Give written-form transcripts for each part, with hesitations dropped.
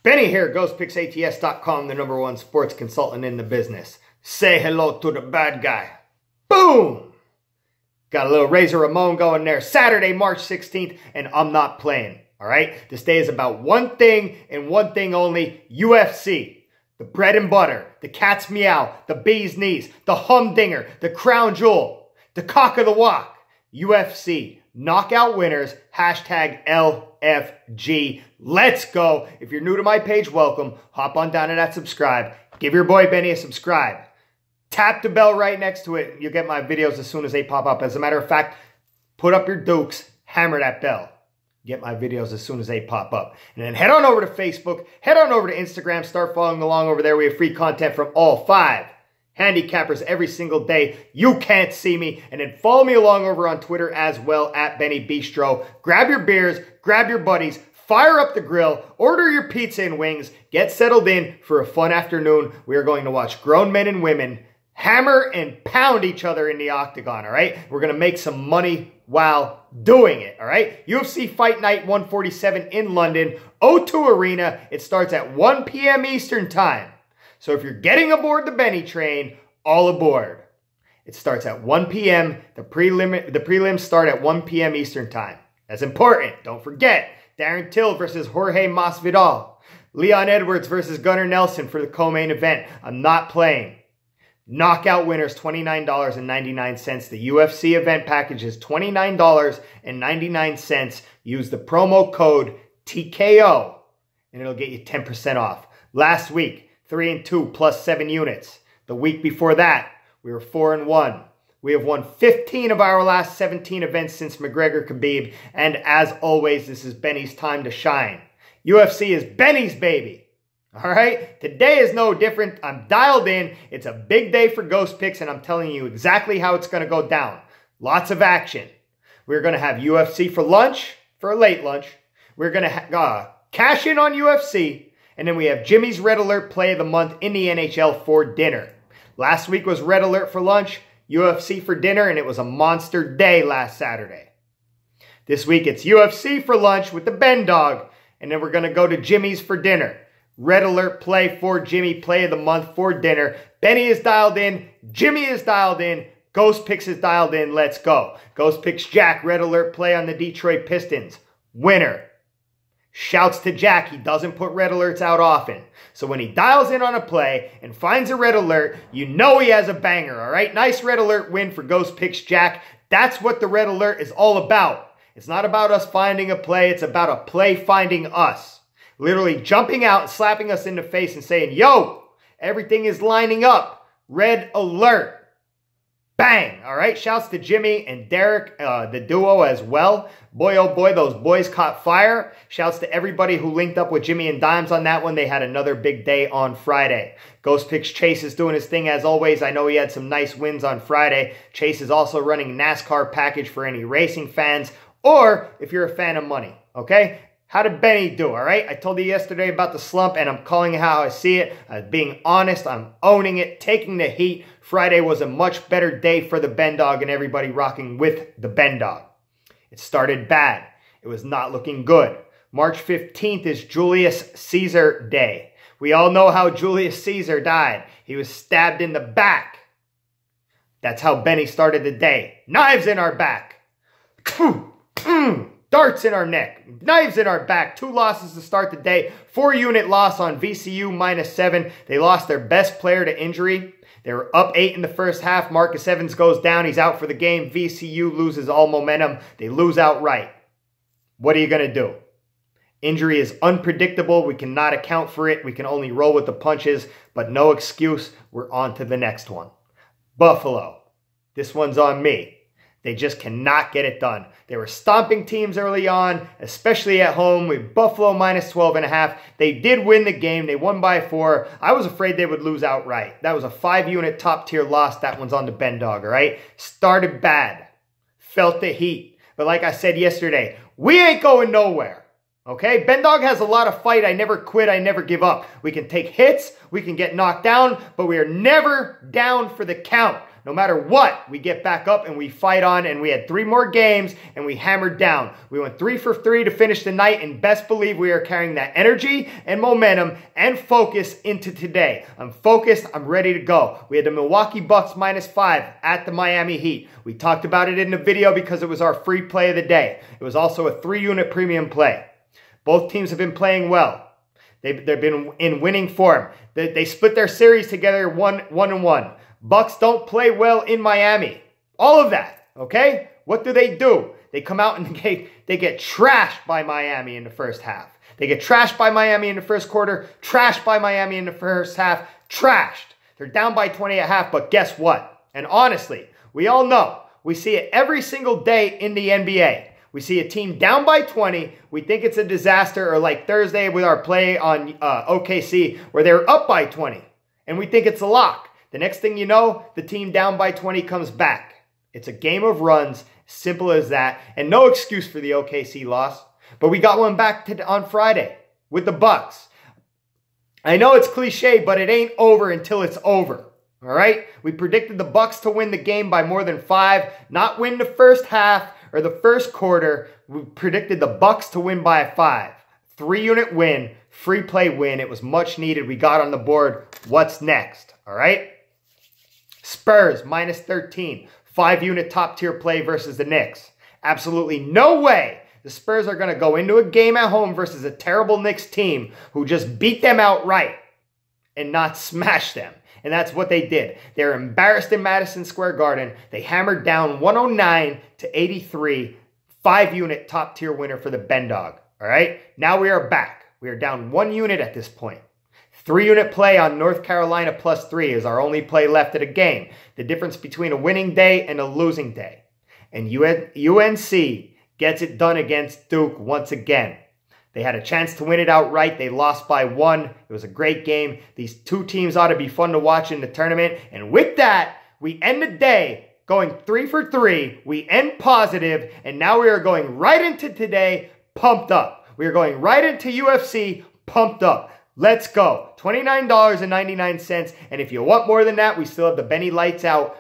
Benny here, ghostpicksats.com, the #1 sports consultant in the business. Say hello to the bad guy. Boom! Got a little Razor Ramon going there. Saturday, March 16th, and I'm not playing, all right? This day is about one thing and one thing only, UFC. The bread and butter, the cat's meow, the bee's knees, the humdinger, the crown jewel, the cock of the walk. UFC, knockout winners, hashtag LFG. Let's go. If you're new to my page, welcome. Hop on down to that subscribe. Give your boy Benny a subscribe. Tap the bell right next to it. You'll get my videos as soon as they pop up. As a matter of fact, put up your dukes, hammer that bell. Get my videos as soon as they pop up. And then head on over to Facebook, head on over to Instagram, start following along over there. We have free content from all 5 handicappers every single day. You can't see me. And then follow me along over on Twitter as well, at Benny Bistro. Grab your beers, grab your buddies, fire up the grill, order your pizza and wings, get settled in for a fun afternoon. We are going to watch grown men and women hammer and pound each other in the octagon, all right? We're going to make some money while doing it, all right? UFC Fight Night 147 in London, O2 Arena. It starts at 1 p.m. Eastern Time. So if you're getting aboard the Benny train, all aboard. It starts at 1 p.m. The prelims start at 1 p.m. Eastern Time. That's important. Don't forget, Darren Till versus Jorge Masvidal. Leon Edwards versus Gunnar Nelson for the co-main event. I'm not playing. Knockout winners, $29.99. The UFC event package is $29.99. Use the promo code TKO and it'll get you 10% off. Last week, 3-2 plus 7 units. The week before that, we were 4-1. We have won 15 of our last 17 events since McGregor-Khabib. And as always, this is Benny's time to shine. UFC is Benny's baby. All right, today is no different. I'm dialed in. It's a big day for Ghost Picks, and I'm telling you exactly how it's going to go down. Lots of action. We're going to have UFC for lunch, for a late lunch. We're going to cash in on UFC, and then we have Jimmy's Red Alert Play of the Month in the NHL for dinner. Last week was Red Alert for lunch, UFC for dinner, and it was a monster day last Saturday. This week it's UFC for lunch with the Ben Dog, and then we're going to go to Jimmy's for dinner. Red Alert Play for Jimmy, Play of the Month for dinner. Benny is dialed in. Jimmy is dialed in. Ghost Picks is dialed in. Let's go. Ghost Picks Jack, Red Alert Play on the Detroit Pistons. Winner. Shouts to Jack. He doesn't put red alerts out often. So when he dials in on a play and finds a red alert, you know he has a banger, all right? Nice Red Alert win for Ghost Picks Jack. That's what the Red Alert is all about. It's not about us finding a play. It's about a play finding us. Literally jumping out and slapping us in the face and saying, yo, everything is lining up. Red alert. Bang. All right. Shouts to Jimmy and Derek, the duo as well. Boy, oh boy, those boys caught fire. Shouts to everybody who linked up with Jimmy and Dimes on that one. They had another big day on Friday. Ghost Picks Chase is doing his thing as always. I know he had some nice wins on Friday. Chase is also running NASCAR package for any racing fans or if you're a fan of money. Okay. How did Benny do, all right? I told you yesterday about the slump, and I'm calling it how I see it. Being honest, I'm owning it, taking the heat. Friday was a much better day for the Ben Dog and everybody rocking with the Ben Dog. It started bad. It was not looking good. March 15th is Julius Caesar Day. We all know how Julius Caesar died. He was stabbed in the back. That's how Benny started the day. Knives in our back. Darts in our neck, knives in our back. 2 losses to start the day. 4-unit loss on VCU -7. They lost their best player to injury. They were up 8 in the first half. Marcus Evans goes down. He's out for the game. VCU loses all momentum. They lose outright. What are you going to do? Injury is unpredictable. We cannot account for it. We can only roll with the punches, but no excuse. We're on to the next one. Buffalo. This one's on me. They just cannot get it done. They were stomping teams early on, especially at home with Buffalo -12.5. They did win the game. They won by 4. I was afraid they would lose outright. That was a 5-unit top-tier loss. That one's on the Ben Dog, all right? Started bad. Felt the heat. But like I said yesterday, we ain't going nowhere. Okay? Ben Dog has a lot of fight. I never quit. I never give up. We can take hits. We can get knocked down. But we are never down for the count. no matter what, we get back up and we fight on, and we had 3 more games and we hammered down. We went 3 for 3 to finish the night, and best believe we are carrying that energy and momentum and focus into today. I'm focused. I'm ready to go. We had the Milwaukee Bucks -5 at the Miami Heat. We talked about it in the video because it was our free play of the day. It was also a 3-unit premium play. Both teams have been playing well. They've been in winning form. They split their series together 1-1. Bucks don't play well in Miami. All of that, okay? What do? They come out and they get trashed by Miami in the first half. They get trashed by Miami in the first quarter, trashed by Miami in the first half, trashed. They're down by 20 at half, but guess what? And honestly, we all know, we see it every single day in the NBA. We see a team down by 20. We think it's a disaster, or like Thursday with our play on OKC where they were up by 20. And we think it's a lock. The next thing you know, the team down by 20 comes back. It's a game of runs, simple as that. And no excuse for the OKC loss. But we got one back on Friday with the Bucks. I know it's cliche, but it ain't over until it's over. All right? We predicted the Bucks to win the game by more than 5, not win the first half or the first quarter. We predicted the Bucks to win by 5. 3-unit win, free play win. It was much needed. We got on the board. What's next? All right? Spurs -13. 5-unit top tier play versus the Knicks. Absolutely no way the Spurs are going to go into a game at home versus a terrible Knicks team who just beat them outright and not smash them. And that's what they did. They were embarrassed in Madison Square Garden. They hammered down 109-83. 5-unit top tier winner for the Ben Dog. All right. Now we are back. We are down 1 unit at this point. 3-unit play on North Carolina +3 is our only play left at a game. The difference between a winning day and a losing day. And UNC gets it done against Duke once again. They had a chance to win it outright. They lost by 1. It was a great game. These 2 teams ought to be fun to watch in the tournament. And with that, we end the day going 3 for 3. We end positive. And now we are going right into today pumped up. We are going right into UFC pumped up. Let's go. $29.99. And if you want more than that, we still have the Benny Lights Out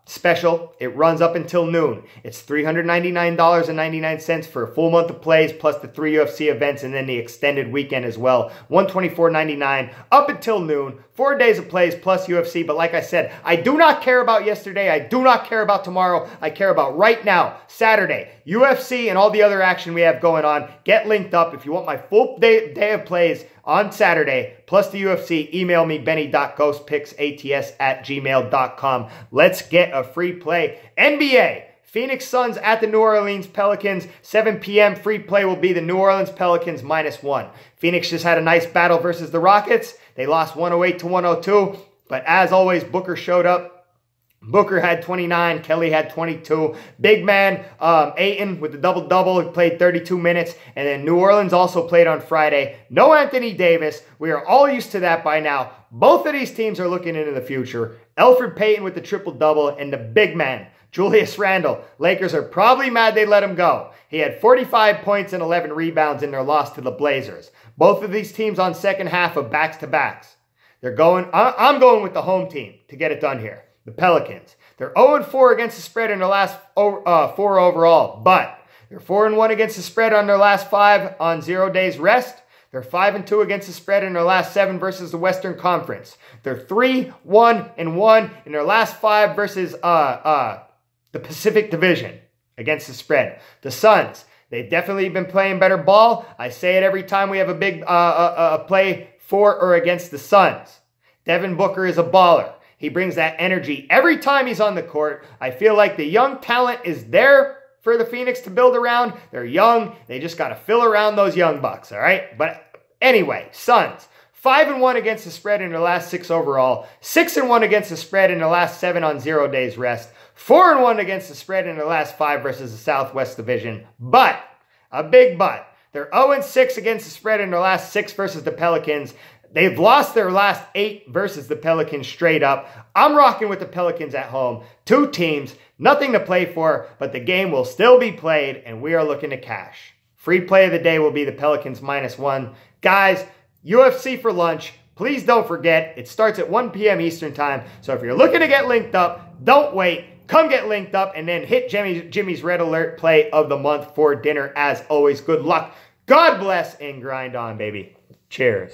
special. It runs up until noon. It's $399.99 for a full month of plays plus the 3 UFC events and then the extended weekend as well. $124.99 up until noon. 4 days of plays plus UFC. But like I said, I do not care about yesterday. I do not care about tomorrow. I care about right now, Saturday, UFC and all the other action we have going on. Get linked up. If you want my full day of plays on Saturday, plus the UFC, email me, benny.ghostpicksats@gmail.com. Let's get a free play. NBA, Phoenix Suns at the New Orleans Pelicans. 7 p.m. free play will be the New Orleans Pelicans -1. Phoenix just had a nice battle versus the Rockets. They lost 108-102. But as always, Booker showed up. Booker had 29. Kelly had 22. Big man, Ayton with the double-double. He played 32 minutes. And then New Orleans also played on Friday. No Anthony Davis. We are all used to that by now. Both of these teams are looking into the future. Elfrid Payton with the triple-double. And the big man, Julius Randle. Lakers are probably mad they let him go. He had 45 points and 11 rebounds in their loss to the Blazers. Both of these teams on second half of backs-to-backs. I'm going with the home team to get it done here. The Pelicans. They're 0-4 against the spread in their last 4 overall, but they're 4-1 against the spread on their last 5 on 0 days rest. They're 5-2 against the spread in their last 7 versus the Western Conference. They're 3-1-1 in their last 5 versus the Pacific Division against the spread. The Suns, they've definitely been playing better ball. I say it every time we have a big play for or against the Suns. Devin Booker is a baller. He brings that energy every time he's on the court. I feel like the young talent is there for the Phoenix to build around. They're young. They just got to fill around those young bucks, all right? But anyway, Suns, 5-1 against the spread in their last 6 overall. 6-1 against the spread in their last 7 on 0 days rest. 4-1 against the spread in their last 5 versus the Southwest Division. But, a big but, they're 0-6 against the spread in their last 6 versus the Pelicans. They've lost their last 8 versus the Pelicans straight up. I'm rocking with the Pelicans at home. 2 teams, nothing to play for, but the game will still be played, and we are looking to cash. Free play of the day will be the Pelicans -1. Guys, UFC for lunch. Please don't forget, it starts at 1 p.m. Eastern Time. So if you're looking to get linked up, Don't wait. Come get linked up and then hit Jimmy's Red Alert play of the month for dinner. As always, good luck. God bless and grind on, baby. Cheers.